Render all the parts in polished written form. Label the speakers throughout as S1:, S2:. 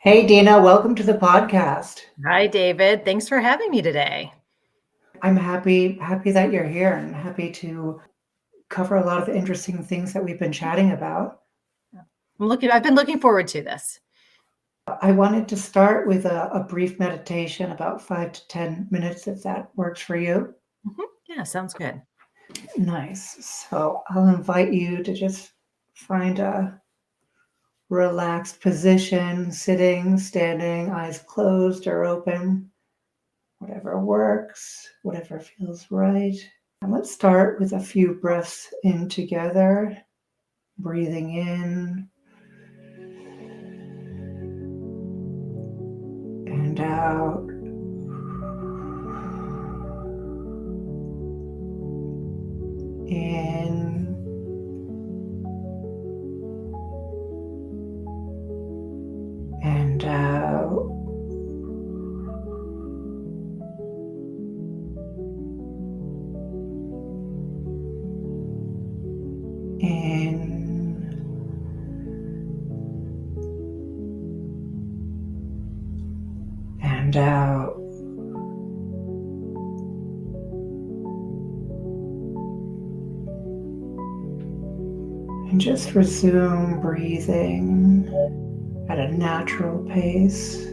S1: Hey, Dina, welcome to the podcast.
S2: Hi, David. Thanks for having me today.
S1: I'm happy that you're here and happy to cover a lot of interesting things that we've been chatting about.
S2: I've been looking forward to this.
S1: I wanted to start with a brief meditation, about 5 to 10 minutes, if that works for you.
S2: Yeah, sounds good.
S1: Nice. So I'll invite you to just find a relaxed position, sitting, standing, eyes closed or open, whatever works, whatever feels right. And let's start with a few breaths in together, breathing in and out. In and out. In and out. And just resume breathing at a natural pace.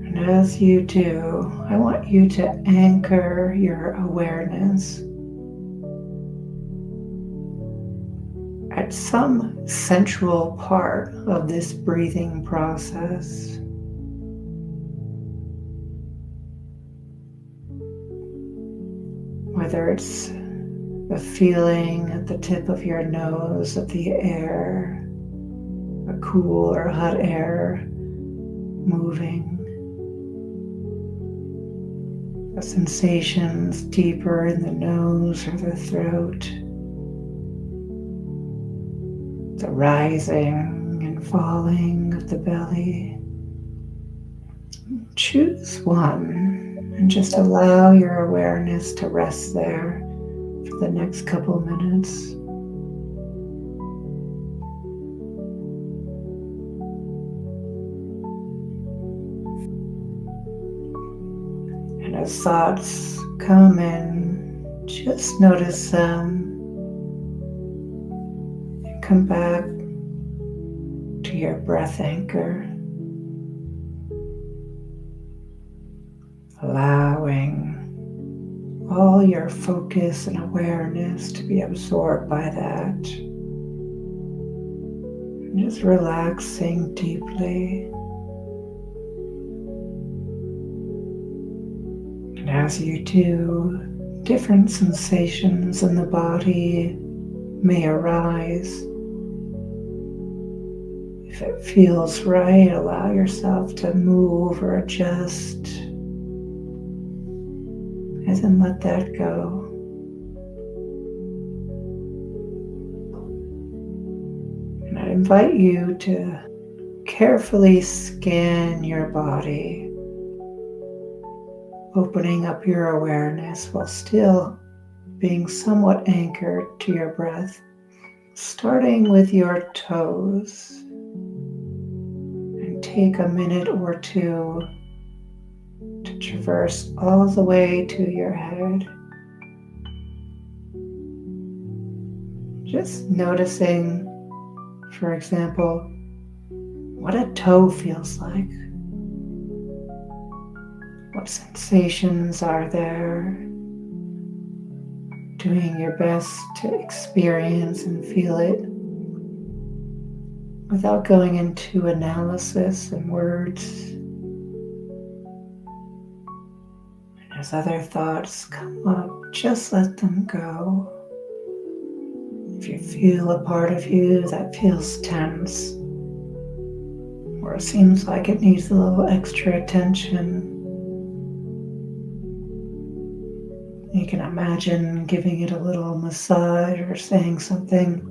S1: And as you do, I want you to anchor your awareness at some central part of this breathing process. Whether it's the feeling at the tip of your nose of the air, a cool or hot air moving, the sensations deeper in the nose or the throat, the rising and falling of the belly. Choose one and just allow your awareness to rest there for the next couple minutes. And as thoughts come in, just notice them and come back to your breath anchor, allowing all your focus and awareness to be absorbed by that. And just relaxing deeply. And as you do, different sensations in the body may arise. If it feels right, allow yourself to move or adjust, and then let that go. And I invite you to carefully scan your body, opening up your awareness while still being somewhat anchored to your breath, starting with your toes. And take a minute or two to traverse all the way to your head. Just noticing, for example, what a toe feels like. What sensations are there? Doing your best to experience and feel it without going into analysis and words. And as other thoughts come up, just let them go. If you feel a part of you that feels tense, or it seems like it needs a little extra attention, you can imagine giving it a little massage or saying something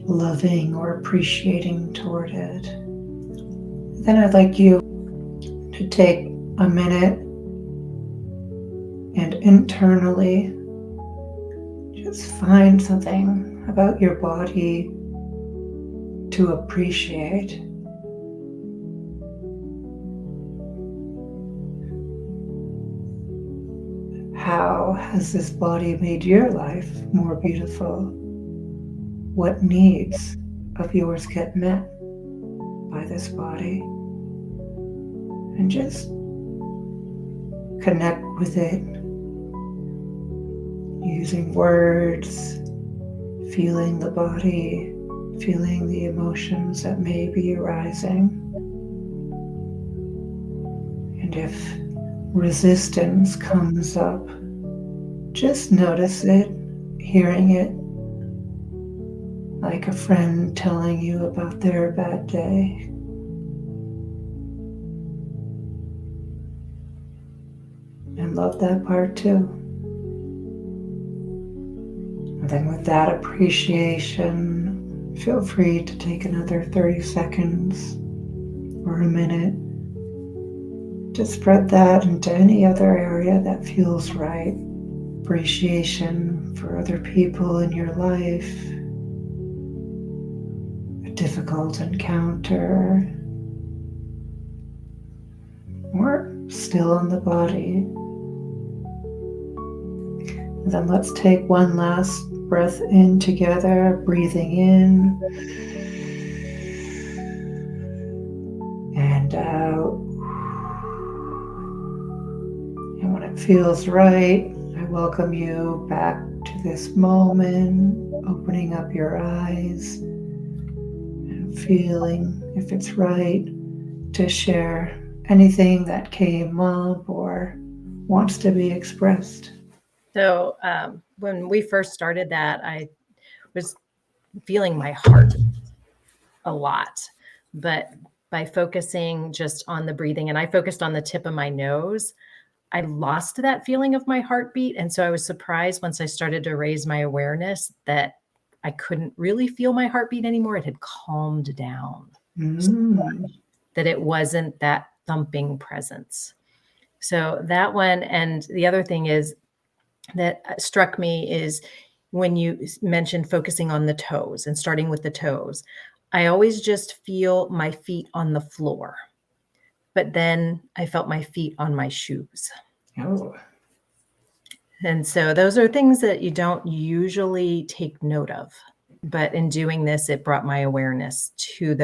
S1: loving or appreciating toward it. Then I'd like you to take a minute and internally just find something about your body to appreciate. How has this body made your life more beautiful? What needs of yours get met by this body? And just connect with it using words, feeling the body, feeling the emotions that may be arising. And if resistance comes up, just notice it, hearing it like a friend telling you about their bad day. And love that part too. And then with that appreciation, feel free to take another 30 seconds or a minute to spread that into any other area that feels right. Appreciation for other people in your life, a difficult encounter, or still on the body. And then let's take one last breath in together, breathing in and out. And when it feels right, I welcome you back to this moment, opening up your eyes and feeling if it's right to share anything that came up or wants to be expressed.
S2: So when we first started that, I was feeling my heart a lot, but by focusing just on the breathing, and I focused on the tip of my nose, I lost that feeling of my heartbeat. And so I was surprised once I started to raise my awareness that I couldn't really feel my heartbeat anymore. It had calmed down so much that it wasn't that thumping presence. So that one, and the other thing is that struck me is when you mentioned focusing on the toes and starting with the toes. I always just feel my feet on the floor, but then I felt my feet on my shoes.
S1: Oh.
S2: And so those are things that you don't usually take note of. But in doing this, it brought my awareness to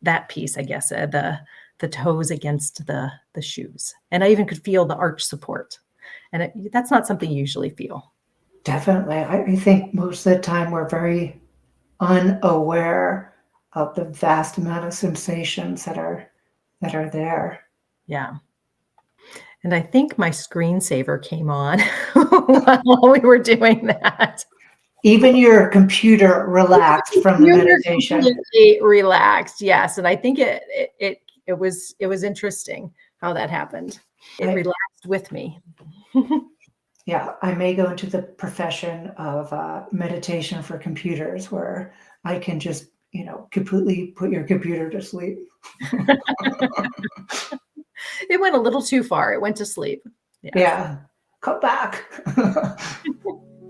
S2: that piece, I guess, the toes against the shoes. And I even could feel the arch support. And that's not something you usually feel.
S1: Definitely. I think most of the time we're very unaware of the vast amount of sensations that are there.
S2: Yeah. And I think my screensaver came on while we were doing that.
S1: Even your computer relaxed from the
S2: You were
S1: meditation.
S2: completely relaxed, yes, and I think it was interesting how that happened. It relaxed with me.
S1: Yeah, I may go into the profession of meditation for computers where I can just, completely put your computer to sleep.
S2: It went a little too far. It went to sleep.
S1: Yeah, come back.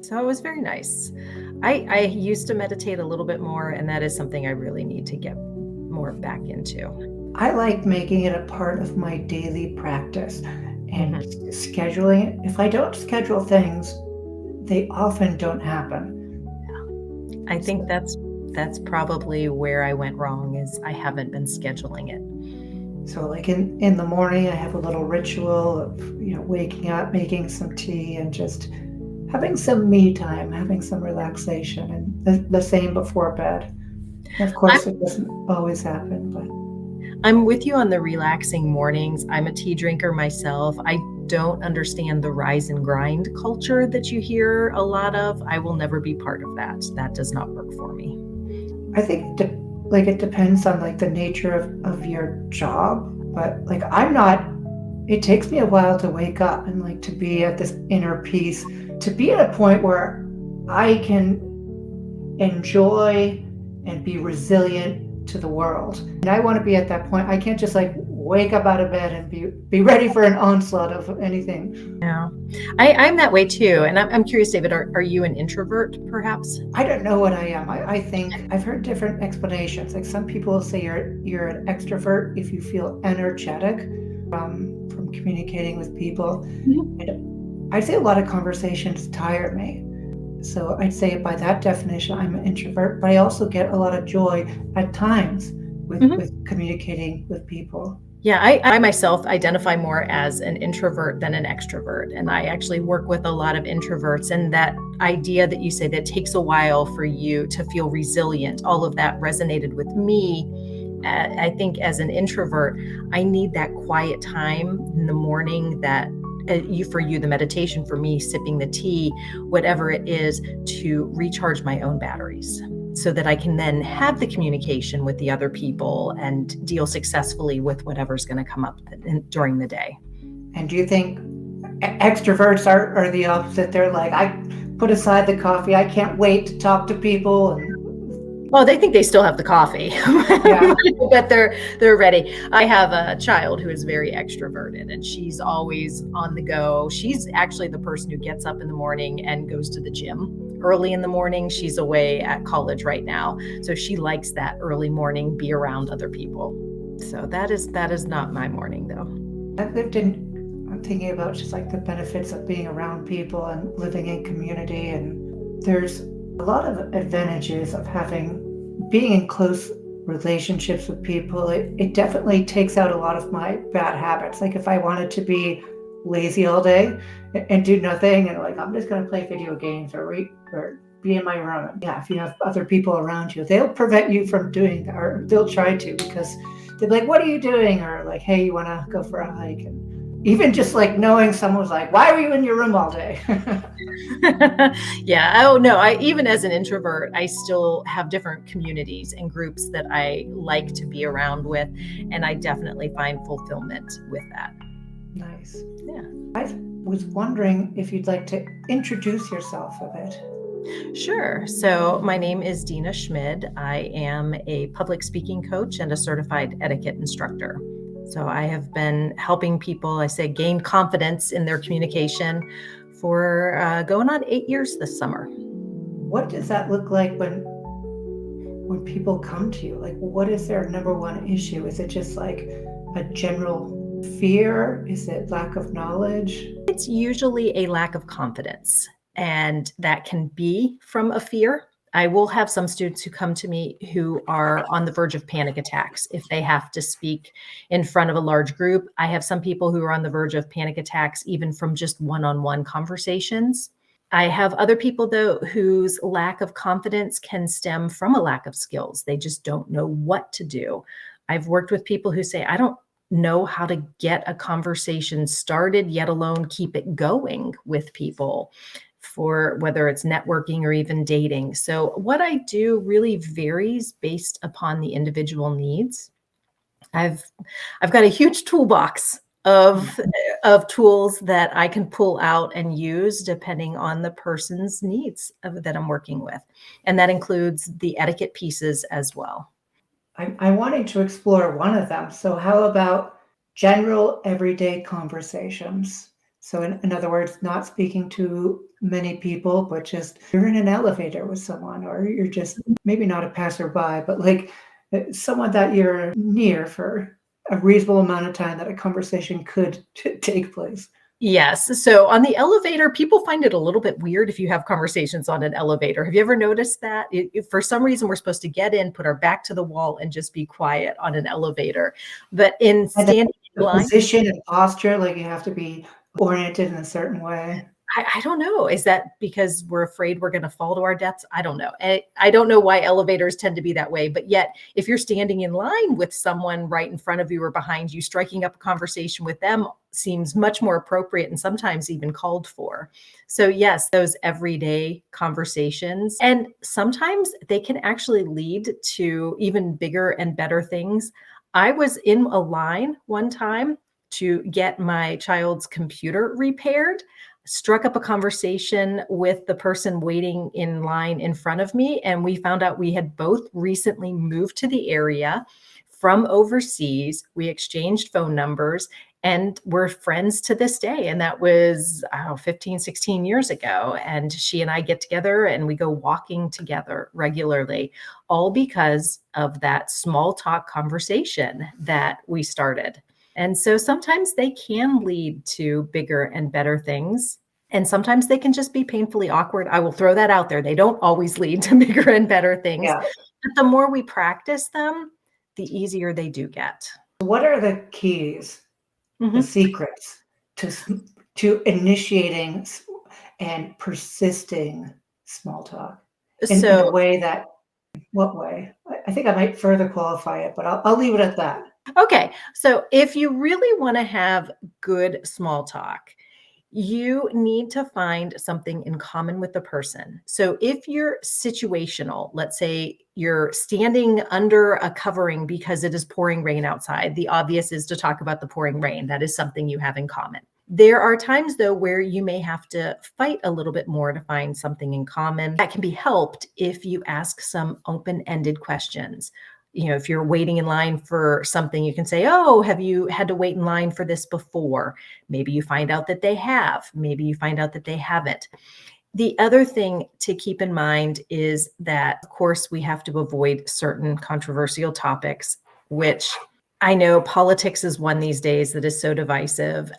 S2: So it was very nice. I used to meditate a little bit more, and that is something I really need to get more back into.
S1: I like making it a part of my daily practice and scheduling it. If I don't schedule things, they often don't happen.
S2: I think that's probably where I went wrong, is I haven't been scheduling it.
S1: So like in the morning, I have a little ritual of, waking up, making some tea, and just having some me time, having some relaxation, and the same before bed. And of course, it doesn't always happen, but
S2: I'm with you on the relaxing mornings. I'm a tea drinker myself. I don't understand the rise and grind culture that you hear a lot of. I will never be part of that. That does not work for me.
S1: I think it depends on like the nature of your job, but like it takes me a while to wake up and like to be at this inner peace, to be at a point where I can enjoy and be resilient to the world. And I want to be at that point. I can't just like wake up out of bed and be ready for an onslaught of anything.
S2: Yeah, I'm that way too. And I'm curious, David, are you an introvert perhaps?
S1: I don't know what I am. I think I've heard different explanations. Like some people say you're an extrovert if you feel energetic from communicating with people.
S2: Mhm.
S1: And I'd say a lot of conversations tire me. So I'd say by that definition, I'm an introvert, but I also get a lot of joy at times
S2: Mhm.
S1: with communicating with people.
S2: Yeah, I myself identify more as an introvert than an extrovert. And I actually work with a lot of introverts. And that idea that you say that takes a while for you to feel resilient, all of that resonated with me. I think as an introvert, I need that quiet time in the morning that for you, the meditation, for me, sipping the tea, whatever it is, to recharge my own batteries so that I can then have the communication with the other people and deal successfully with whatever's going to come up during the day.
S1: And do you think extroverts are the opposite? They're like, I put aside the coffee. I can't wait to talk to people. And
S2: Well, they think they still have the coffee,
S1: yeah,
S2: but they're ready. I have a child who is very extroverted, and she's always on the go. She's actually the person who gets up in the morning and goes to the gym early in the morning. She's away at college right now, so she likes that early morning, be around other people. So that is not my morning though.
S1: I've lived in. I'm thinking about just like the benefits of being around people and living in community. And there's a lot of advantages of being in close relationships with people. It definitely takes out a lot of my bad habits. Like if I wanted to be lazy all day and do nothing and like I'm just going to play video games or be in my room. And yeah, if you have other people around you, they'll prevent you from doing that, or they'll try to, because they're like, "What are you doing?" Or like, "Hey, you want to go for a hike?" And even just like knowing someone's like, "Why were you in your room all day?"
S2: Yeah. Oh no. I even as an introvert, I still have different communities and groups that I like to be around with, and I definitely find fulfillment with that.
S1: Nice.
S2: Yeah.
S1: I was wondering if you'd like to introduce yourself a bit.
S2: Sure. So my name is Dina Schmid. I am a public speaking coach and a certified etiquette instructor. So I have been helping people, I say, gain confidence in their communication for going on 8 years this summer.
S1: What does that look like when people come to you? Like, what is their number one issue? Is it just like a general fear? Is it lack of knowledge?
S2: It's usually a lack of confidence, and that can be from a fear. I will have some students who come to me who are on the verge of panic attacks if they have to speak in front of a large group. I have some people who are on the verge of panic attacks even from just one-on-one conversations. I have other people, though, whose lack of confidence can stem from a lack of skills. They just don't know what to do. I've worked with people who say, I don't know how to get a conversation started, yet alone keep it going with people, for whether it's networking or even dating. So what I do really varies based upon the individual needs. I've I've got a huge toolbox of tools that I can pull out and use depending on the person's needs that I'm working with. And that includes the etiquette pieces as well.
S1: I wanted to explore one of them. So, how about general everyday conversations? So, in other words, not speaking to many people, but just you're in an elevator with someone, or you're just maybe not a passerby, but like someone that you're near for a reasonable amount of time that a conversation could take place.
S2: Yes. So on the elevator, people find it a little bit weird if you have conversations on an elevator. Have you ever noticed that? For some reason, we're supposed to get in, put our back to the wall, and just be quiet on an elevator. But in
S1: And then
S2: standing in
S1: the
S2: line,
S1: position and posture, like you have to be oriented in a certain way.
S2: I don't know. Is that because we're afraid we're going to fall to our deaths? I don't know. I don't know why elevators tend to be that way. But yet, if you're standing in line with someone right in front of you or behind you, striking up a conversation with them seems much more appropriate and sometimes even called for. So, yes, those everyday conversations. And sometimes they can actually lead to even bigger and better things. I was in a line one time to get my child's computer repaired, struck up a conversation with the person waiting in line in front of me, and we found out we had both recently moved to the area, from overseas. We exchanged phone numbers and we're friends to this day. And that was, I don't know, 15, 16 years ago. And she and I get together and we go walking together regularly, all because of that small talk conversation that we started. And so sometimes they can lead to bigger and better things. And sometimes they can just be painfully awkward. I will throw that out there. They don't always lead to bigger and better things.
S1: Yeah.
S2: But the more we practice them, the easier they do get.
S1: What are the keys, the
S2: Mhm.
S1: secrets to initiating and persisting small talk in a
S2: So,
S1: way that, what way? I think I might further qualify it, but I'll leave it at that.
S2: okay. So if you really want to have good small talk, you need to find something in common with the person. So if you're situational, let's say you're standing under a covering because it is pouring rain outside, the obvious is to talk about the pouring rain. That is something you have in common. There are times, though, where you may have to fight a little bit more to find something in common. That can be helped if you ask some open ended questions. If you're waiting in line for something, you can say, "Oh, have you had to wait in line for this before?" Maybe you find out that they have. Maybe you find out that they haven't. The other thing to keep in mind is that, of course, we have to avoid certain controversial topics, which I know politics is one these days that is so divisive.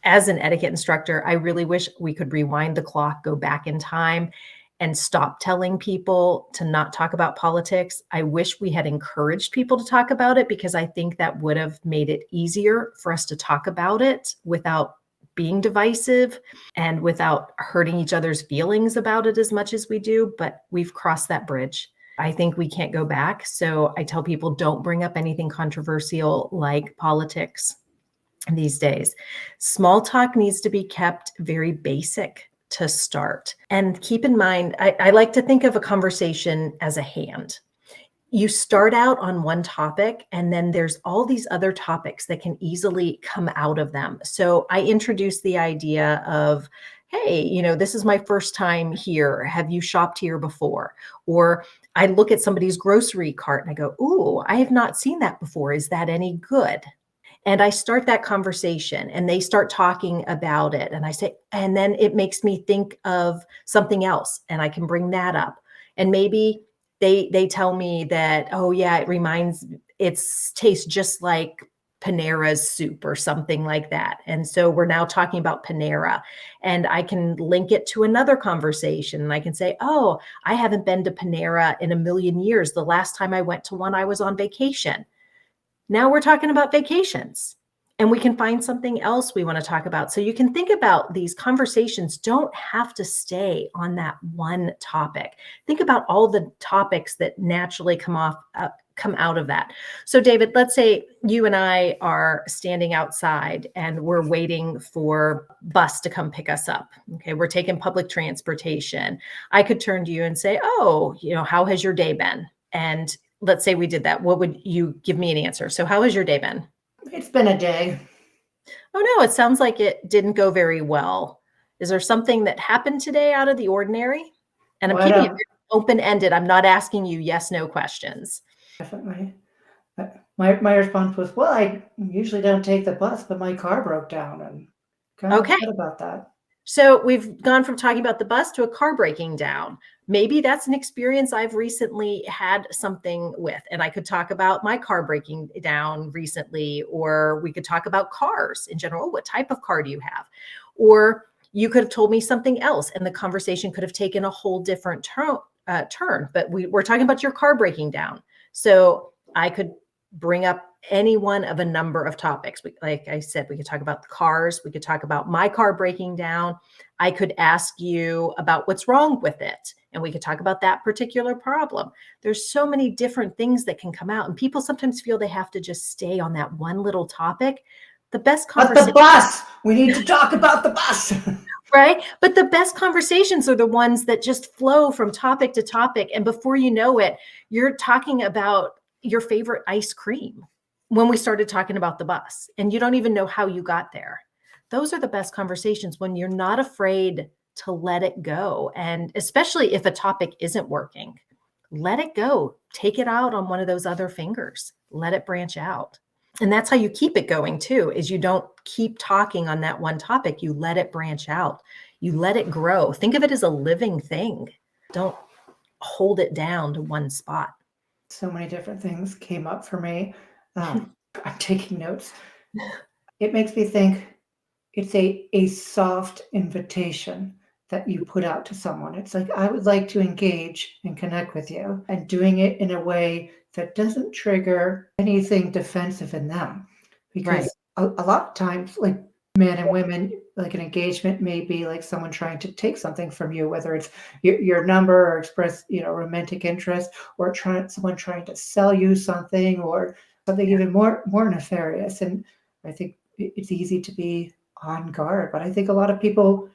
S2: As an etiquette instructor, I really wish we could rewind the clock, go back in time, and stop telling people to not talk about politics. I wish we had encouraged people to talk about it because I think that would have made it easier for us to talk about it without being divisive and without hurting each other's feelings about it as much as we do. But we've crossed that bridge. I think we can't go back. So I tell people, don't bring up anything controversial like politics these days. Small talk needs to be kept very basic to start. And keep in mind, I like to think of a conversation as a hand. You start out on one topic, and then there's all these other topics that can easily come out of them. So I introduced the idea of, hey, this is my first time here. Have you shopped here before? Or I look at somebody's grocery cart and I go, ooh, I have not seen that before. Is that any good? And I start that conversation and they start talking about it. And I say, and then it makes me think of something else and I can bring that up. And maybe they tell me that, oh yeah, it's tastes just like Panera's soup or something like that. And so we're now talking about Panera and I can link it to another conversation. And I can say, oh, I haven't been to Panera in a million years. The last time I went to one, I was on vacation. Now we're talking about vacations and we can find something else we want to talk about. So you can think about these conversations don't have to stay on that one topic. Think about all the topics that naturally come out of that. So David, let's say you and I are standing outside and we're waiting for bus to come pick us up. Okay, we're taking public transportation. I could turn to you and say, "Oh, how has your day been?" And let's say we did that. What would you give me an answer? So how has your day been?
S1: It's been a day.
S2: Oh no, it sounds like it didn't go very well. Is there something that happened today out of the ordinary? And I'm
S1: What
S2: keeping it open-ended. I'm not asking you yes, no questions.
S1: definitely. My response was, well, I usually don't take the bus, but my car broke down and kind of
S2: Okay.
S1: upset about that.
S2: So we've gone from talking about the bus to a car breaking down. Maybe that's an experience I've recently had something with, and I could talk about my car breaking down recently, or we could talk about cars in general. Oh, what type of car do you have? Or you could have told me something else, and the conversation could have taken a whole different turn. But we're talking about your car breaking down. So I could bring up any one of a number of topics. Like I said, we could talk about the cars. We could talk about my car breaking down. I could ask you about what's wrong with it. And we could talk about that particular problem. There's so many different things that can come out. And people sometimes feel they have to just stay on that one little topic. The best
S1: But the
S2: conversation,
S1: bus! We need to talk about the bus.
S2: right? But the best conversations are the ones that just flow from topic to topic. And before you know it, you're talking about your favorite ice cream when we started talking about the bus and you don't even know how you got there. Those are the best conversations when you're not afraid to let it go. And especially if a topic isn't working, let it go. Take it out on one of those other fingers. Let it branch out. And that's how you keep it going too, is you don't keep talking on that one topic. You let it branch out. You let it grow. Think of it as a living thing. Don't hold it down to one spot.
S1: So many different things came up for me. I'm taking notes. It makes me think it's a soft invitation that you put out to someone. It's like, I would like to engage and connect with you, and doing it in a way that doesn't trigger anything defensive in them.
S2: Right.
S1: Because a lot of times, like men and women, like an engagement may be like someone trying to take something from you, whether it's your number or express, romantic interest, or someone trying to sell you something, or something
S2: Yeah.
S1: even more nefarious. And I think it's easy to be on guard, but I think a lot of people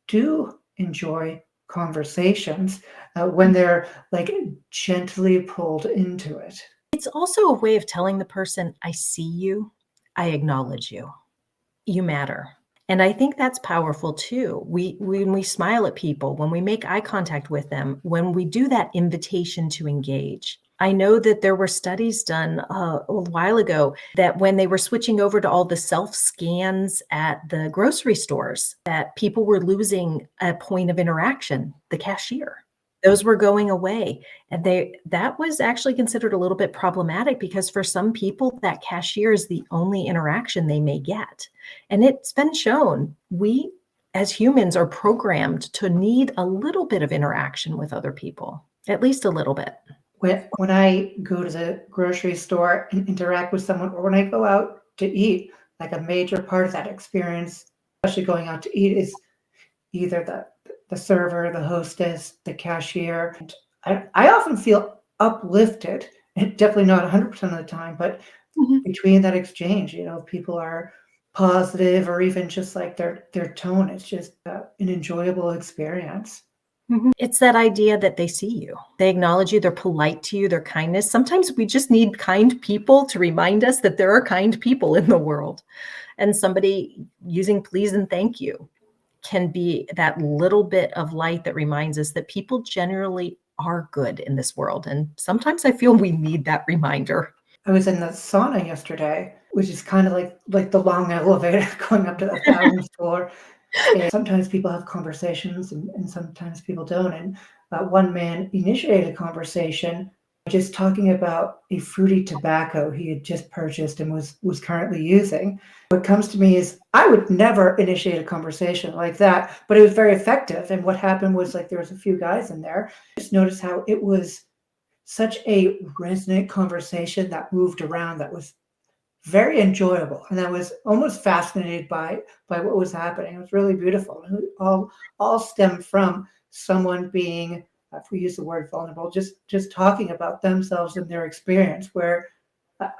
S1: do enjoy conversations when they're like gently pulled into it.
S2: It's also a way of telling the person, I see you, I acknowledge you, you matter. And I think that's powerful too. When we smile at people, when we make eye contact with them, when we do that invitation to engage. I know that there were studies done a while ago that when they were switching over to all the self scans at the grocery stores, that people were losing a point of interaction, the cashier. Those were going away. And that was actually considered a little bit problematic because for some people, that cashier is the only interaction they may get. And it's been shown we as humans are programmed to need a little bit of interaction with other people, at least a little bit.
S1: When I go to the grocery store and interact with someone, or when I go out to eat, like a major part of that experience, especially going out to eat, is either the server, the hostess, the cashier. And I often feel uplifted, and definitely not 100% of the time, but
S2: Mhm.
S1: between that exchange, people are positive, or even just like their tone. It's just an enjoyable experience.
S2: Mhm. It's that idea that they see you. They acknowledge you, they're polite to you, their kindness. Sometimes we just need kind people to remind us that there are kind people in the world. And somebody using please and thank you can be that little bit of light that reminds us that people generally are good in this world. And sometimes I feel we need that reminder.
S1: I was in the sauna yesterday, which is kind of like the long elevator going up to the 1,000th floor. And sometimes people have conversations, and sometimes people don't. And one man initiated a conversation just talking about a fruity tobacco he had just purchased and was currently using. What comes to me is I would never initiate a conversation like that, but it was very effective. And what happened was, like, there was a few guys in there. Just noticed how it was such a resonant conversation that moved around, that was very enjoyable, and I was almost fascinated by what was happening. It was really beautiful. And it all stemmed from someone being, if we use the word vulnerable, just talking about themselves and their experience. Where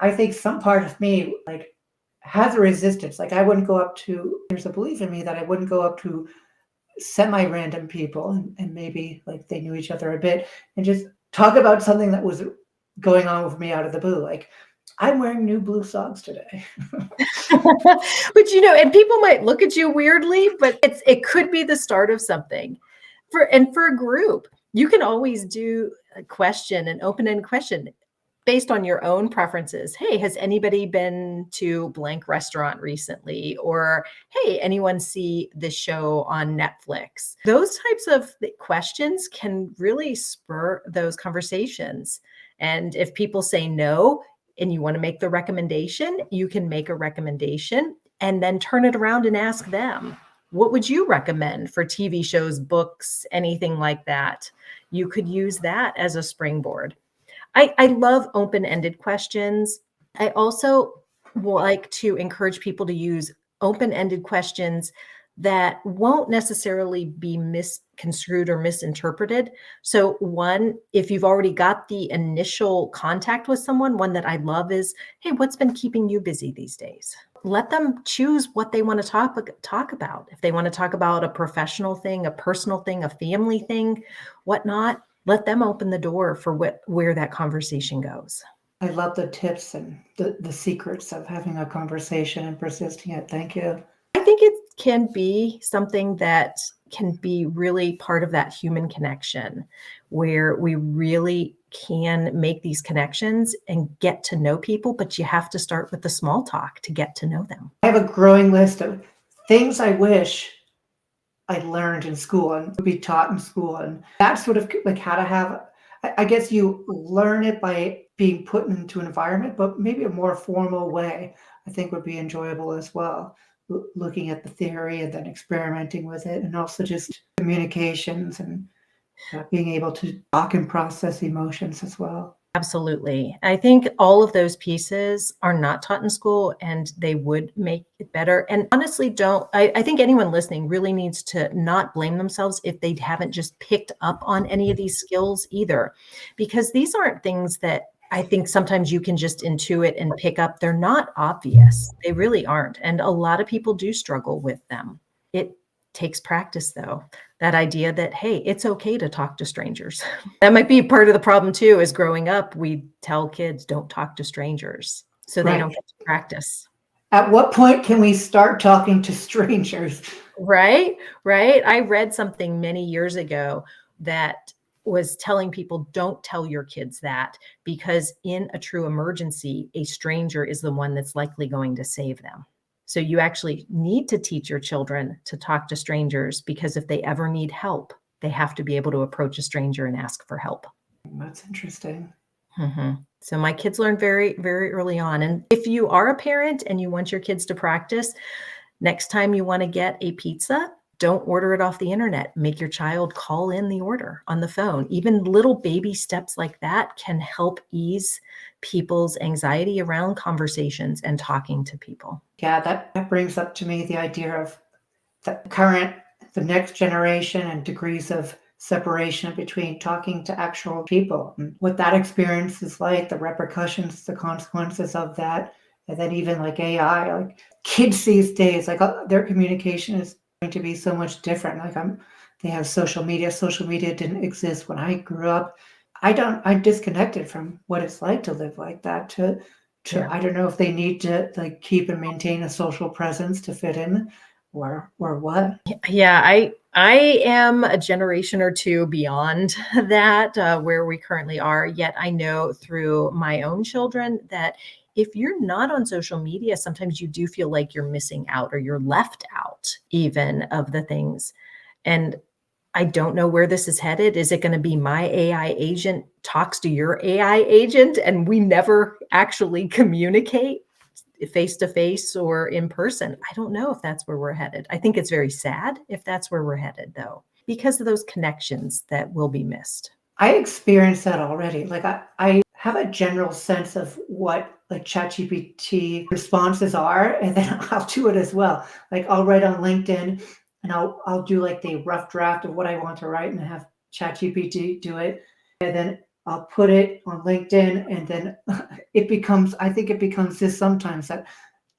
S1: I think some part of me like has a resistance. Like, I wouldn't go up to. There's a belief in me that I wouldn't go up to semi-random people, and but like they knew each other a bit, and just talk about something that was going on with me out of the blue. Like, I'm wearing new blue socks today.
S2: But and people might look at you weirdly, but it could be the start of something. For a group, you can always do a question, an open-ended question based on your own preferences. Hey, has anybody been to blank restaurant recently? Or hey, anyone see this show on Netflix? Those types of questions can really spur those conversations. And if people say no, and you want to make the recommendation, you can make a recommendation and then turn it around and ask them, what would you recommend for TV shows, books, anything like that? You could use that as a springboard. I love open-ended questions. I also like to encourage people to use open-ended questions that won't necessarily be misconstrued or misinterpreted. So one, if you've already got the initial contact with someone, one that I love is, hey, what's been keeping you busy these days? Let them choose what they want to talk about. If they want to talk about a professional thing, a personal thing, a family thing, whatnot, let them open the door for where that conversation goes.
S1: I love the tips and the secrets of having a conversation and persisting it. Thank you.
S2: I think it can be something that can be really part of that human connection where we really can make these connections and get to know people, but you have to start with the small talk to get to know them.
S1: I have a growing list of things I wish I learned in school and would be taught in school. And that's sort of like how to have, I guess you learn it by being put into an environment, but maybe a more formal way, I think would be enjoyable as well. Looking at the theory and then experimenting with it, and also just communications and being able to talk and process emotions as well.
S2: Absolutely. I think all of those pieces are not taught in school and they would make it better. And honestly, I think anyone listening really needs to not blame themselves if they haven't just picked up on any of these skills either, because these aren't things that I think sometimes you can just intuit and pick up. They're not obvious. They really aren't. And a lot of people do struggle with them. It takes practice, though. That idea that, hey, it's okay to talk to strangers. That might be part of the problem too, is growing up, we tell kids don't talk to strangers. So they
S1: Right.
S2: don't get to practice.
S1: At what point can we start talking to strangers?
S2: Right, right. I read something many years ago that was telling people don't tell your kids that, because in a true emergency, a stranger is the one that's likely going to save them. So you actually need to teach your children to talk to strangers, because if they ever need help, they have to be able to approach a stranger and ask for help.
S1: That's interesting.
S2: So my kids learned very, very early on. And if you are a parent and you want your kids to practice, next time you want to get a pizza, don't order it off the internet. Make your child call in the order on the phone. Even little baby steps like that can help ease people's anxiety around conversations and talking to people.
S1: Yeah, that brings up to me the idea of the next generation and degrees of separation between talking to actual people and what that experience is like, the repercussions, the consequences of that. And then even like AI, like kids these days, like their communication is going to be so much different. They have social media. Social media didn't exist when I grew up. I'm disconnected from what it's like to live like that.
S2: Yeah.
S1: I don't know if they need to like keep and maintain a social presence to fit in, or what.
S2: Yeah, I am a generation or two beyond that, where we currently are. Yet I know through my own children that if you're not on social media, sometimes you do feel like you're missing out or you're left out even of the things. And I don't know where this is headed. Is it going to be my AI agent talks to your AI agent and we never actually communicate face to face or in person? I don't know if that's where we're headed. I think it's very sad if that's where we're headed, though, because of those connections that will be missed.
S1: I experienced that already. Like I have a general sense of what like ChatGPT responses are, and then I'll do it as well. Like I'll write on LinkedIn and I'll do like the rough draft of what I want to write and have ChatGPT do it. And then I'll put it on LinkedIn, and then I think it becomes this sometimes that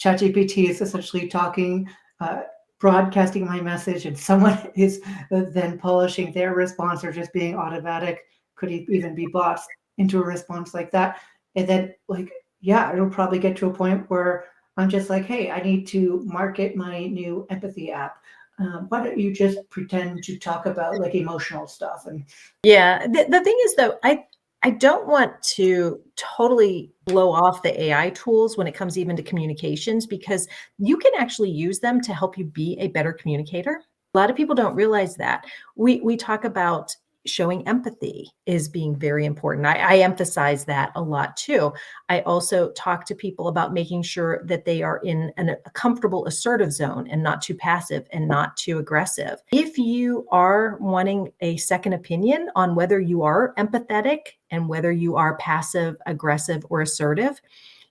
S1: ChatGPT is essentially talking, uh, broadcasting my message, and someone is then polishing their response, or just being automatic. Could even be bots into a response like that. And then, like, yeah, it'll probably get to a point where I'm just like, hey, I need to market my new empathy app. Why don't you just pretend to talk about like emotional stuff? And
S2: Yeah. The thing is, though, I don't want to totally blow off the AI tools when it comes even to communications, because you can actually use them to help you be a better communicator. A lot of people don't realize that. We talk about showing empathy is being very important. I emphasize that a lot too. I also talk to people about making sure that they are in a comfortable assertive zone and not too passive and not too aggressive. If you are wanting a second opinion on whether you are empathetic and whether you are passive, aggressive, or assertive,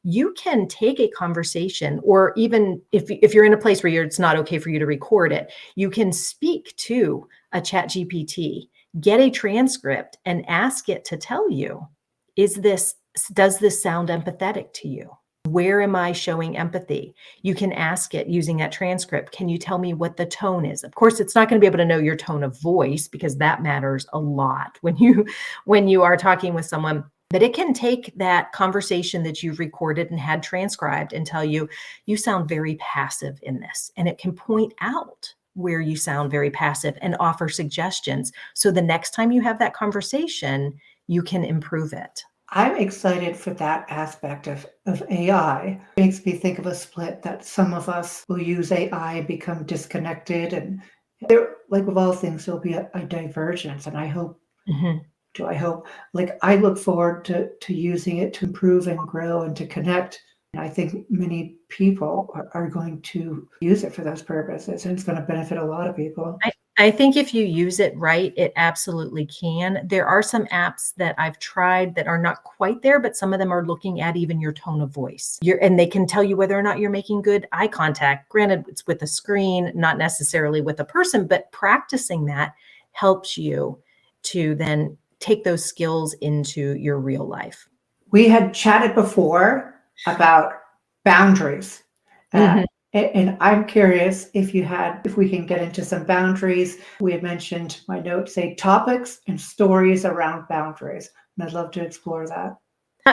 S2: you can take a conversation, or even if you're in a place where it's not okay for you to record it, you can speak to a chat GPT, get a transcript and ask it to tell you, does this sound empathetic to you? Where am I showing empathy? You can ask it using that transcript. Can you tell me what the tone is? Of course, it's not going to be able to know your tone of voice, because that matters a lot when you are talking with someone. But it can take that conversation that you've recorded and had transcribed and tell you, you sound very passive in this. And it can point out where you sound very passive and offer suggestions. So the next time you have that conversation, you can improve it.
S1: I'm excited for that aspect of AI. It makes me think of a split that some of us will use AI and become disconnected. And there, like with all things, there'll be a divergence. And I hope,
S2: Mhm.
S1: I hope, like I look forward to using it to improve and grow and to connect. And I think many people are going to use it for those purposes, and it's going to benefit a lot of people.
S2: I think if you use it right, it absolutely can. There are some apps that I've tried that are not quite there, but some of them are looking at even your tone of voice. And they can tell you whether or not you're making good eye contact. Granted, it's with a screen, not necessarily with a person, but practicing that helps you to then take those skills into your real life.
S1: We had chatted before about boundaries. Uh,
S2: Mhm.
S1: and I'm curious if we can get into some boundaries. We had mentioned, my notes say topics and stories around boundaries. And I'd love to explore that.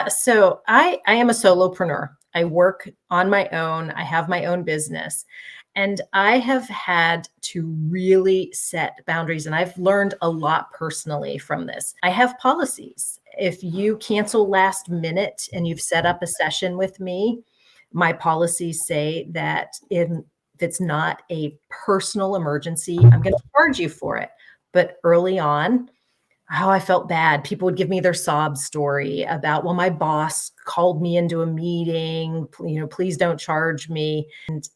S2: So I am a solopreneur. I work on my own. I have my own business. And I have had to really set boundaries. And I've learned a lot personally from this. I have policies. If you cancel last minute and you've set up a session with me, my policies say that if it's not a personal emergency, I'm going to charge you for it. But early on, oh, I felt bad. People would give me their sob story about, well, my boss called me into a meeting, please don't charge me. And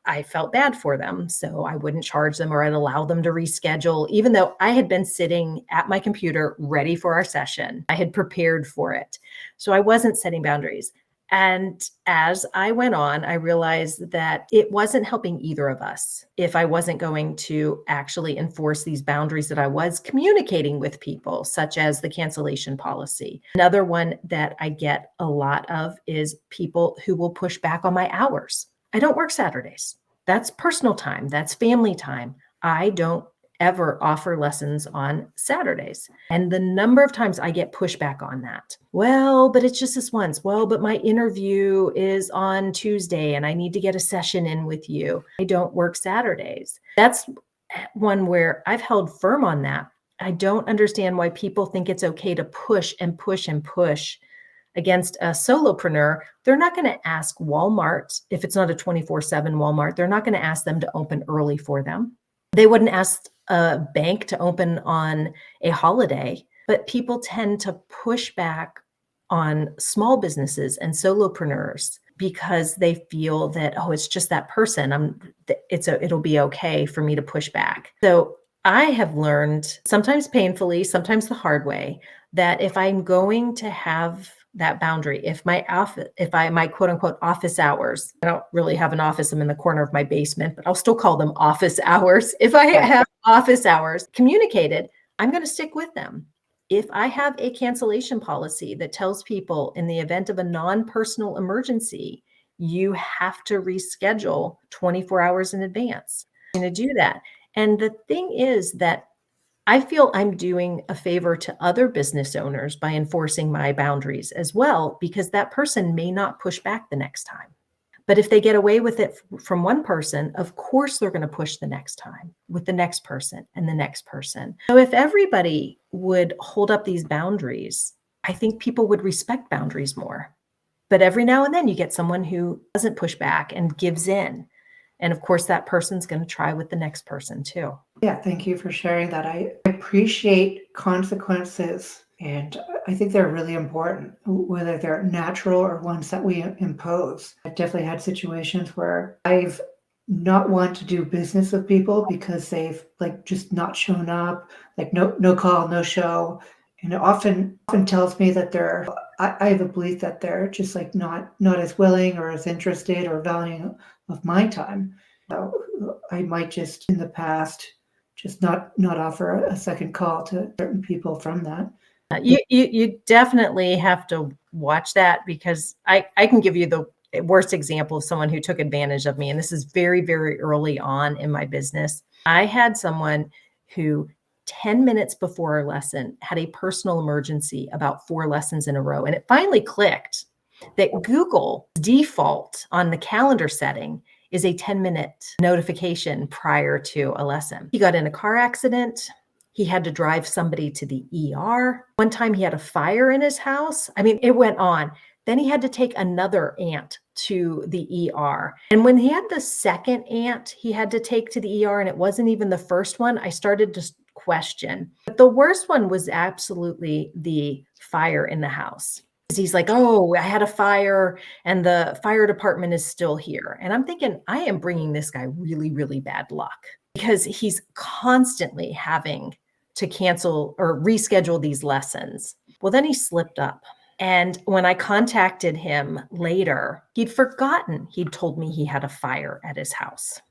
S2: I felt bad for them. So I wouldn't charge them, or I'd allow them to reschedule, even though I had been sitting at my computer ready for our session. I had prepared for it. So I wasn't setting boundaries. And as I went on, I realized that it wasn't helping either of us if I wasn't going to actually enforce these boundaries that I was communicating with people, such as the cancellation policy. Another one that I get a lot of is people who will push back on my hours. I don't work Saturdays. That's personal time. That's family time. I don't ever offer lessons on Saturdays. And the number of times I get pushback on that. Well, but it's just this once. Well, but my interview is on Tuesday and I need to get a session in with you. I don't work Saturdays. That's one where I've held firm on that. I don't understand why people think it's okay to push and push and push against a solopreneur. They're not going to ask Walmart, if it's not a 24/7 Walmart, they're not going to ask them to open early for them. They wouldn't ask a bank to open on a holiday, but people tend to push back on small businesses and solopreneurs because they feel that, oh, it's just that person. It'll be okay for me to push back. So I have learned, sometimes painfully, sometimes the hard way, that if I'm going to have that boundary, if my quote unquote office hours, I don't really have an office, I'm in the corner of my basement, but I'll still call them office hours. If I
S1: Right.
S2: have office hours communicated, I'm going to stick with them. If I have a cancellation policy that tells people in the event of a non-personal emergency, you have to reschedule 24 hours in advance. I'm going to do that. And the thing is that I feel I'm doing a favor to other business owners by enforcing my boundaries as well, because that person may not push back the next time. But if they get away with it from one person, of course they're going to push the next time with the next person and the next person. So if everybody would hold up these boundaries, I think people would respect boundaries more. But every now and then you get someone who doesn't push back and gives in. And of course, that person's going to try with the next person too.
S1: Yeah, thank you for sharing that. I appreciate consequences, and I think they're really important, whether they're natural or ones that we impose. I've definitely had situations where I've not want to do business with people because they've like just not shown up, like no call, no show. And it often tells me that I have a belief that they're just like not as willing or as interested or valuing of my time. So I might just in the past just not offer a second call to certain people from that.
S2: You definitely have to watch that, because I can give you the worst example of someone who took advantage of me. And this is very, very early on in my business. I had someone who 10 minutes before our lesson, had a personal emergency about 4 lessons in a row. And it finally clicked that Google default on the calendar setting is a 10-minute notification prior to a lesson. He got in a car accident. He had to drive somebody to the ER. One time he had a fire in his house. I mean, it went on. Then he had to take another aunt to the ER. And when he had the second aunt he had to take to the ER, and it wasn't even the first one, I started to question. But the worst one was absolutely the fire in the house. He's like, oh, I had a fire and the fire department is still here. And I'm thinking, I am bringing this guy really, really bad luck because he's constantly having to cancel or reschedule these lessons. Well, then he slipped up. And when I contacted him later, he'd forgotten he'd told me he had a fire at his house.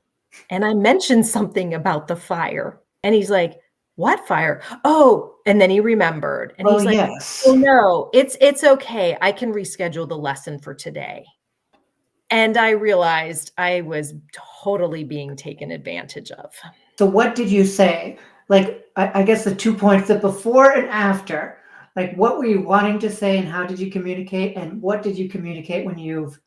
S2: And I mentioned something about the fire. And he's like, what fire? Oh, and then he remembered. And
S1: Oh,
S2: he's like,
S1: yes.
S2: oh no, it's okay. I can reschedule the lesson for today. And I realized I was totally being taken advantage of.
S1: So what did you say? Like, I guess the 2 points, the before and after. Like, what were you wanting to say and how did you communicate? And what did you communicate when you've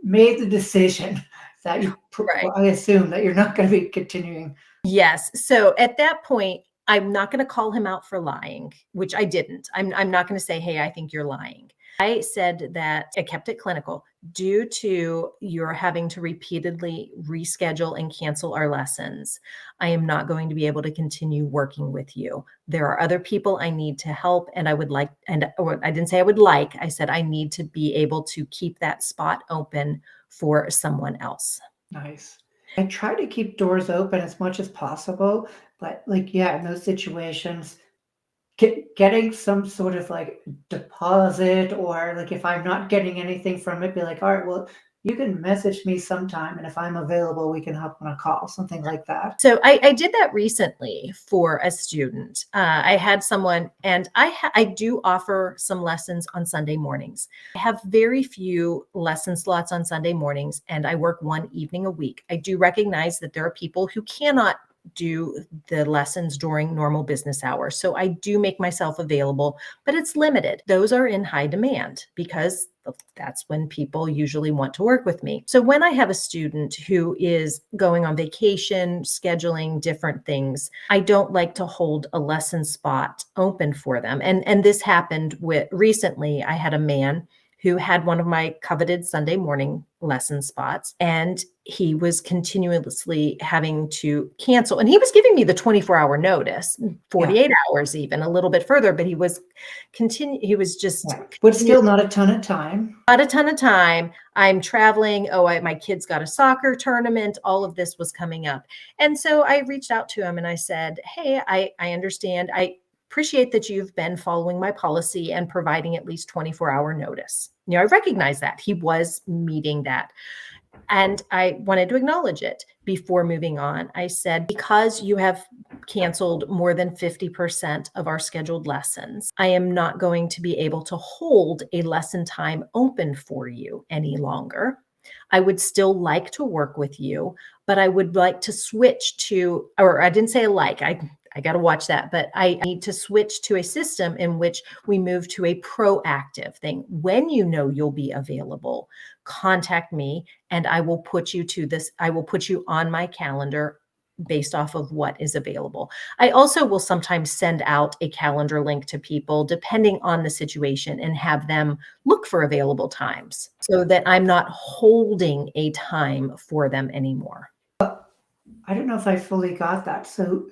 S1: made the decision that
S2: Right.
S1: I assume that you're not going to be continuing?
S2: Yes. So at that point, I'm not going to call him out for lying, which I didn't. I'm not going to say, hey, I think you're lying. I said that I kept it clinical. Due to your having to repeatedly reschedule and cancel our lessons, I am not going to be able to continue working with you. There are other people I need to help, and I would like, or I didn't say I would like, I said I need to be able to keep that spot open for someone else.
S1: Nice. I try to keep doors open as much as possible, but like, yeah, in those situations, getting some sort of like deposit or like if I'm not getting anything from it, be like, all right, well, you can message me sometime, and if I'm available, we can hop on a call, something like that.
S2: So I did that recently for a student. I had someone, and I do offer some lessons on Sunday mornings. I have very few lesson slots on Sunday mornings, and I work one evening a week. I do recognize that there are people who cannot do the lessons during normal business hours. So I do make myself available, but it's limited. Those are in high demand because that's when people usually want to work with me. So when I have a student who is going on vacation, scheduling different things, I don't like to hold a lesson spot open for them. And this happened with recently. I had a man who had one of my coveted Sunday morning lesson spots, and he was continuously having to cancel. And he was giving me the 24-hour notice,
S1: Yeah.
S2: 48 hours, even a little bit further, but he was just
S1: Yeah. But still not a ton of time.
S2: not a ton of time. I'm traveling. Oh, my kid's got a soccer tournament. All of this was coming up. And so I reached out to him and I said, hey, I understand. I appreciate that you've been following my policy and providing at least 24-hour notice. I recognize that he was meeting that. And I wanted to acknowledge it before moving on. I said, because you have canceled more than 50% of our scheduled lessons, I am not going to be able to hold a lesson time open for you any longer. I would still like to work with you, but I would like to switch to, or I didn't say like, I got to watch that, but I need to switch to a system in which we move to a proactive thing. When you know you'll be available, contact me and I will put you to this. I will put you on my calendar based off of what is available. I also will sometimes send out a calendar link to people depending on the situation and have them look for available times so that I'm not holding a time for them anymore.
S1: I don't know if I fully got that. So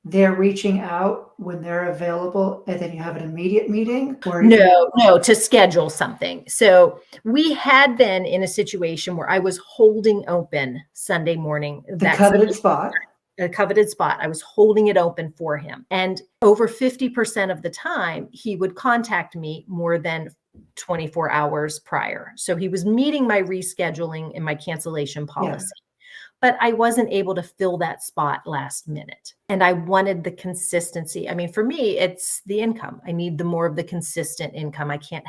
S1: they're reaching out when they're available, and then you have an immediate meeting, or
S2: No, to schedule something. So we had been in a situation where I was holding open Sunday morning,
S1: the
S2: that
S1: coveted spot.
S2: a coveted spot. I was holding it open for him. And over 50% of the time, he would contact me more than 24 hours prior. So he was meeting my rescheduling and my cancellation
S1: Yeah.
S2: policy. But I wasn't able to fill that spot last minute. And I wanted the consistency. I mean, for me, it's the income. I need the more of the consistent income. I can't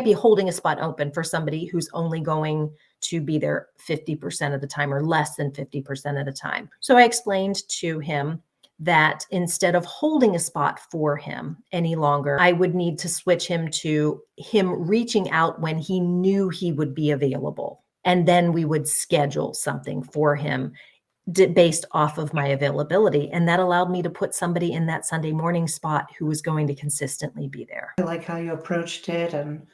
S2: be holding a spot open for somebody who's only going to be there 50% of the time or less than 50% of the time. So I explained to him that instead of holding a spot for him any longer, I would need to switch him to him reaching out when he knew he would be available. And then we would schedule something for him based off of my availability. And that allowed me to put somebody in that Sunday morning spot who was going to consistently be there.
S1: I like how you approached it, and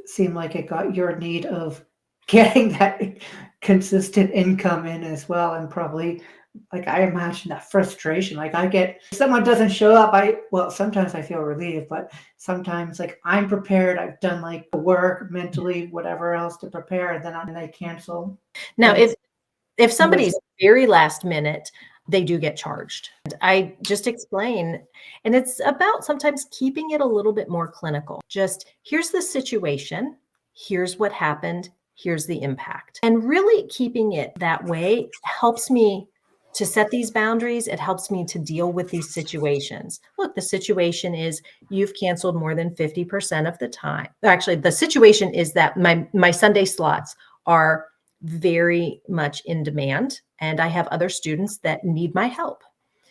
S1: seemed like it got your need of getting that consistent income in as well. And probably, like, I imagine that frustration. Like, I get, if someone doesn't show up, well, sometimes I feel relieved, but sometimes, like, I'm prepared, I've done like the work mentally, whatever else to prepare, and then they cancel.
S2: Now,
S1: But
S2: if somebody's very last minute, they do get charged. And I just explain, and it's about sometimes keeping it a little bit more clinical. Just here's the situation, here's what happened, here's the impact. And really keeping it that way helps me to set these boundaries. It helps me to deal with these situations. Look, the situation is you've canceled more than 50% of the time. Actually, the situation is that my Sunday slots are very much in demand, and I have other students that need my help.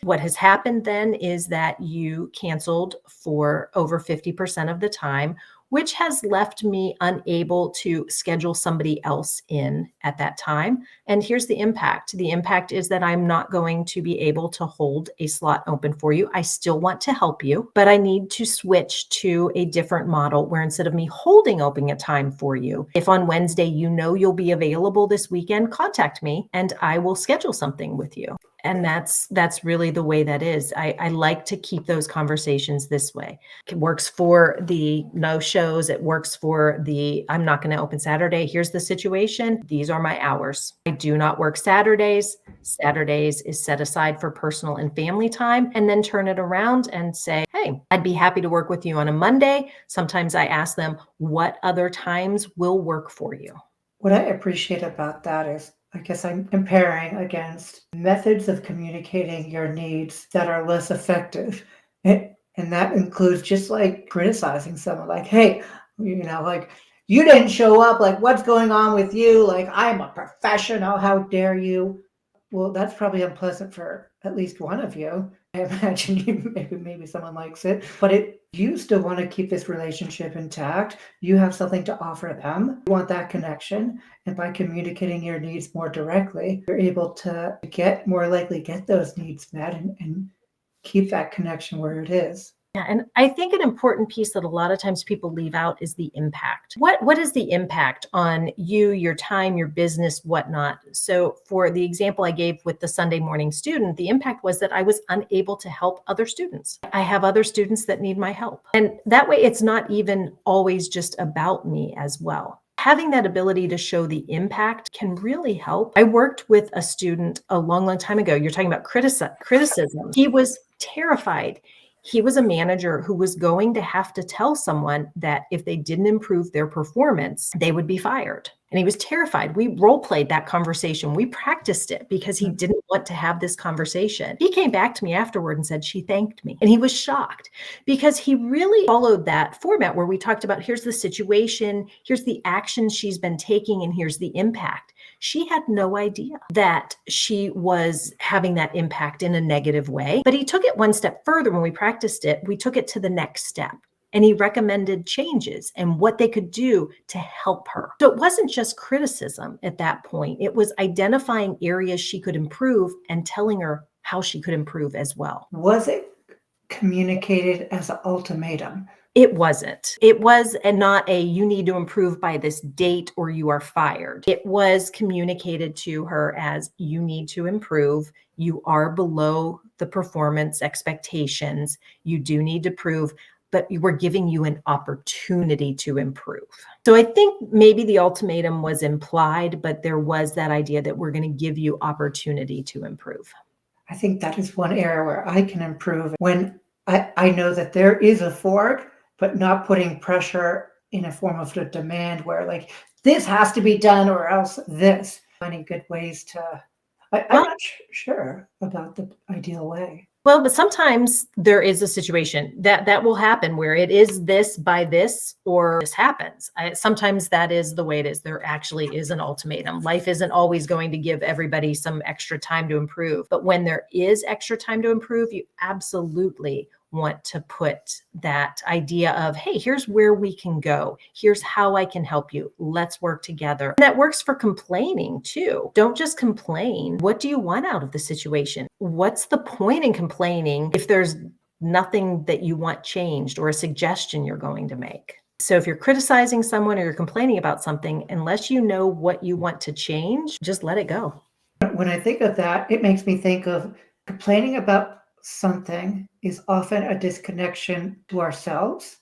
S2: What has happened then is that you canceled for over 50% of the time, which has left me unable to schedule somebody else in at that time. And here's the impact. The impact is that I'm not going to be able to hold a slot open for you. I still want to help you, but I need to switch to a different model where instead of me holding open a time for you, if on Wednesday you know you'll be available this weekend, contact me and I will schedule something with you. And that's really the way that is. I like to keep those conversations this way. It works for the no shows. It works for the I'm not going to open Saturday. Here's the situation. These are my hours. I do not work Saturdays. Saturdays is set aside for personal and family time, and then turn it around and say, hey, I'd be happy to work with you on a Monday. Sometimes I ask them, what other times will work for you?
S1: what I appreciate about that is, I guess I'm comparing against methods of communicating your needs that are less effective. And that includes just like criticizing someone, like, hey, like, you didn't show up, like, what's going on with you? Like, I'm a professional, how dare you? Well, that's probably unpleasant for at least one of you. I imagine maybe someone likes it, but you still want to keep this relationship intact. You have something to offer them. You want that connection. And by communicating your needs more directly, you're able to more likely get those needs met, and keep that connection where it is.
S2: Yeah, and I think an important piece that a lot of times people leave out is the impact. What is the impact on you, your time, your business, whatnot? So for the example I gave with the Sunday morning student, the impact was that I was unable to help other students. I have other students that need my help. And that way it's not even always just about me as well. Having that ability to show the impact can really help. I worked with a student a long, long time ago. You're talking about criticism. He was terrified. He was a manager who was going to have to tell someone that if they didn't improve their performance, they would be fired. And he was terrified. We role played that conversation. We practiced it because he didn't want to have this conversation. He came back to me afterward and said she thanked me. And he was shocked because he really followed that format where we talked about here's the situation, here's the action she's been taking, and here's the impact. She had no idea that she was having that impact in a negative way. But he took it one step further when we practiced it. We took it to the next step. And he recommended changes and what they could do to help her. So it wasn't just criticism at that point. It was identifying areas she could improve and telling her how she could improve as well.
S1: Was it communicated as an ultimatum?
S2: It wasn't. It was not a you need to improve by this date or you are fired. It was communicated to her as you need to improve. You are below the performance expectations. You do need to prove, but we're giving you an opportunity to improve. So I think maybe the ultimatum was implied, but there was that idea that we're going to give you opportunity to improve.
S1: I think that is one area where I can improve when I know that there is a fork, but not putting pressure in a form of a demand where, like, this has to be done or else this. Finding good ways to, I'm not sure about the ideal way.
S2: Well, but sometimes there is a situation that will happen where it is this by this or this happens. Sometimes that is the way it is. There actually is an ultimatum. Life isn't always going to give everybody some extra time to improve. But when there is extra time to improve, you absolutely want to put that idea of, hey, here's where we can go. Here's how I can help you. Let's work together. And that works for complaining too. Don't just complain. What do you want out of the situation? What's the point in complaining if there's nothing that you want changed or a suggestion you're going to make? So if you're criticizing someone or you're complaining about something, unless you know what you want to change, just let it go.
S1: When I think of that, it makes me think of complaining about something is often a disconnection to ourselves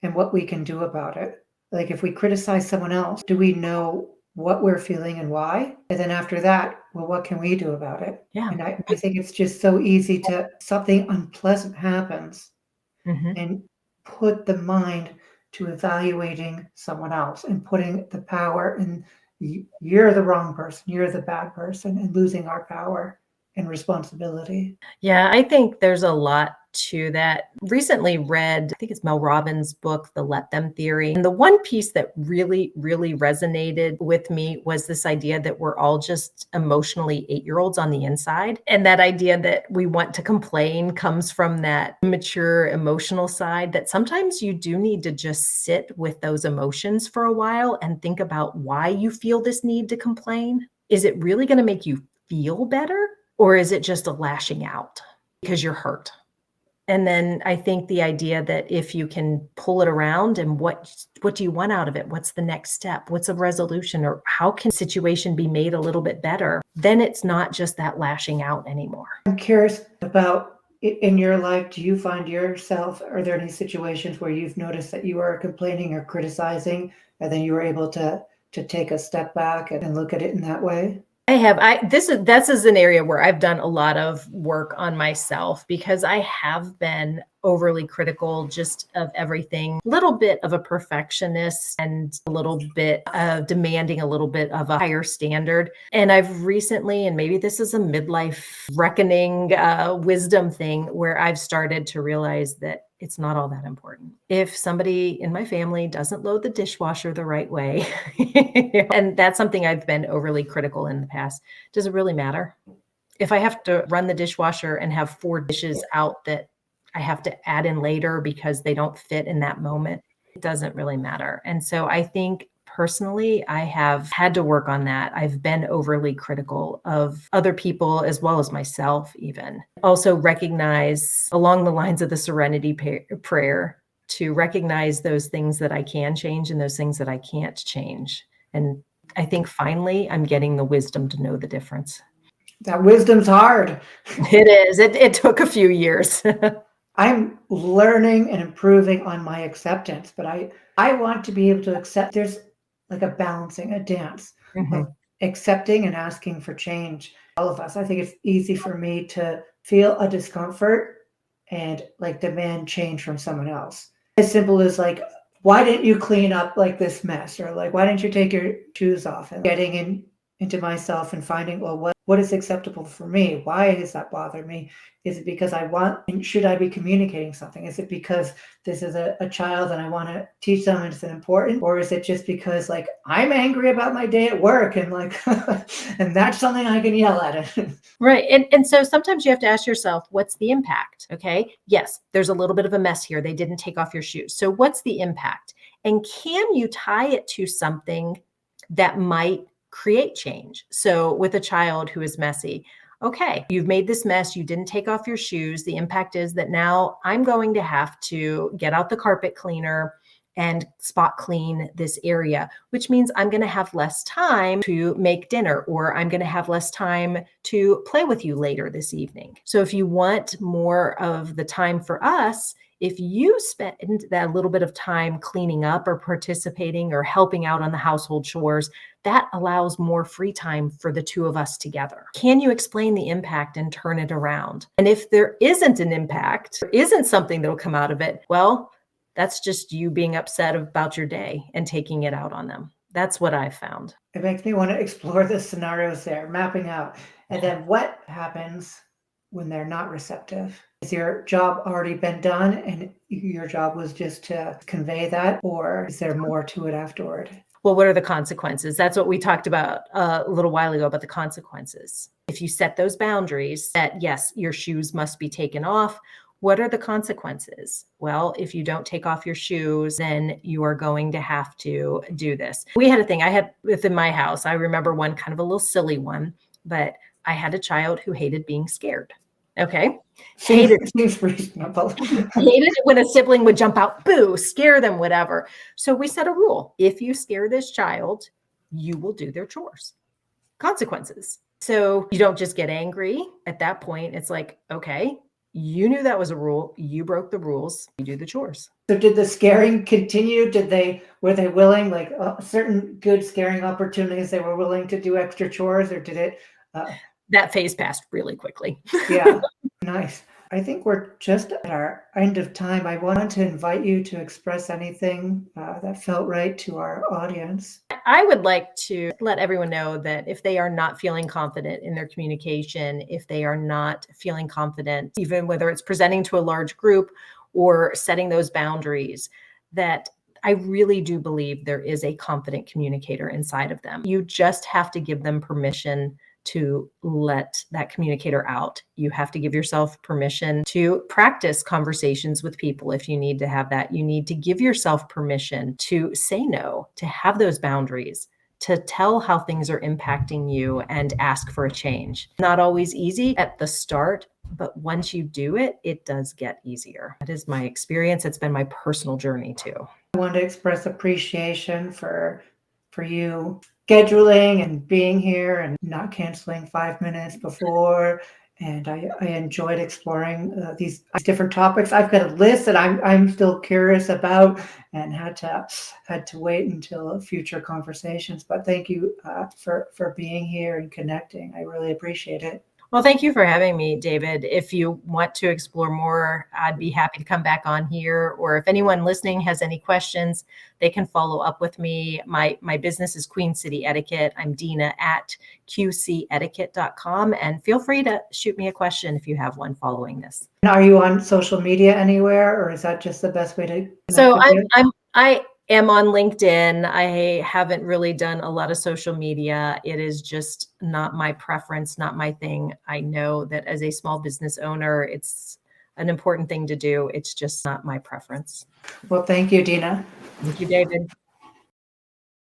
S1: and what we can do about it. Like if we criticize someone else, do we know what we're feeling and why? And then after that, well, what can we do about it?
S2: Yeah.
S1: And I think it's just so easy to, something unpleasant happens
S2: Mhm.
S1: and put the mind to evaluating someone else and putting the power in you're the wrong person, you're the bad person, and losing our power and responsibility.
S2: Yeah, I think there's a lot to that. Recently read, I think it's Mel Robbins' book, The Let Them Theory. And the one piece that really, really resonated with me was this idea that we're all just emotionally 8-year-olds on the inside. And that idea that we want to complain comes from that mature emotional side, that sometimes you do need to just sit with those emotions for a while and think about why you feel this need to complain. Is it really going to make you feel better? Or is it just a lashing out because you're hurt? And then I think the idea that if you can pull it around and what do you want out of it? What's the next step? What's a resolution? Or how can situation be made a little bit better? Then it's not just that lashing out anymore.
S1: I'm curious about in your life, do you find yourself, are there any situations where you've noticed that you are complaining or criticizing, and then you were able to take a step back and look at it in that way?
S2: This is an area where I've done a lot of work on myself because I have been overly critical just of everything, a little bit of a perfectionist and a little bit of demanding a little bit of a higher standard. And I've recently, and maybe this is a midlife reckoning wisdom thing, where I've started to realize that it's not all that important. If somebody in my family doesn't load the dishwasher the right way, and that's something I've been overly critical in the past, does it really matter? If I have to run the dishwasher and have 4 dishes out that I have to add in later because they don't fit in that moment, it doesn't really matter. And so I think personally, I have had to work on that. I've been overly critical of other people as well as myself, even. Also, recognize along the lines of the serenity prayer to recognize those things that I can change and those things that I can't change. And I think finally I'm getting the wisdom to know the difference.
S1: That wisdom's hard.
S2: It is. It took a few years.
S1: I'm learning and improving on my acceptance, but I want to be able to accept there's like a balancing, a dance of
S2: Mhm.
S1: accepting and asking for change. All of us. I think it's easy for me to feel a discomfort and like demand change from someone else. As simple as like, why didn't you clean up like this mess? Or like, why didn't you take your shoes off? And getting into myself and finding, well, what is acceptable for me? Why does that bother me? Is it because I want, and should I be communicating something? Is it because this is a child and I want to teach them it's important? Or is it just because like I'm angry about my day at work and like, and that's something I can yell at it?
S2: Right. And so sometimes you have to ask yourself, what's the impact? Okay. Yes, there's a little bit of a mess here. They didn't take off your shoes. So what's the impact? And can you tie it to something that might create change? So with a child who is messy, okay, you've made this mess. You didn't take off your shoes. The impact is that now I'm going to have to get out the carpet cleaner and spot clean this area, which means I'm going to have less time to make dinner, or I'm going to have less time to play with you later this evening. So if you want more of the time for us, if you spend that little bit of time cleaning up or participating or helping out on the household chores, that allows more free time for the two of us together. Can you explain the impact and turn it around? And if there isn't an impact, there isn't something that'll come out of it, well, that's just you being upset about your day and taking it out on them. That's what I've found.
S1: It makes me want to explore the scenarios there, mapping out. And then what happens when they're not receptive? Has your job already been done and your job was just to convey that, or is there more to it afterward?
S2: Well, what are the consequences? That's what we talked about a little while ago about the consequences. If you set those boundaries that, yes, your shoes must be taken off, what are the consequences? Well, if you don't take off your shoes, then you are going to have to do this. We had a thing I had within my house. I remember one kind of a little silly one, but I had a child who hated being scared. Okay.
S1: Seems reasonable.
S2: Hated it when a sibling would jump out, boo, scare them, whatever. So we set a rule. If you scare this child, you will do their chores. Consequences. So you don't just get angry at that point. It's like, okay, you knew that was a rule. You broke the rules. You do the chores.
S1: So did the scaring continue? Were they willing, like certain good scaring opportunities, they were willing to do extra chores, or did it?
S2: That phase passed really quickly.
S1: Yeah, nice. I think we're just at our end of time. I wanted to invite you to express anything that felt right to our audience.
S2: I would like to let everyone know that if they are not feeling confident in their communication, if they are not feeling confident, even whether it's presenting to a large group or setting those boundaries, that I really do believe there is a confident communicator inside of them. You just have to give them permission to let that communicator out. You have to give yourself permission to practice conversations with people if you need to have that. You need to give yourself permission to say no, to have those boundaries, to tell how things are impacting you and ask for a change. Not always easy at the start, but once you do it, it does get easier. That is my experience. It's been my personal journey too.
S1: I want to express appreciation for you scheduling and being here and not canceling 5 minutes before. And I enjoyed exploring these different topics. I've got a list that I'm still curious about, and had to wait until future conversations. But thank you for being here and connecting. I really appreciate it.
S2: Well, thank you for having me, David. If you want to explore more, I'd be happy to come back on here. Or if anyone listening has any questions, they can follow up with me. My business is Queen City Etiquette. I'm Dina at qcetiquette.com. And feel free to shoot me a question if you have one following this.
S1: And are you on social media anywhere, or is that just the best way to connect
S2: So
S1: with you?
S2: I am on LinkedIn. I haven't really done a lot of social media. It is just not my preference, not my thing. I know that as a small business owner, it's an important thing to do. It's just not my preference.
S1: Well, thank you, Dina.
S2: Thank you, David.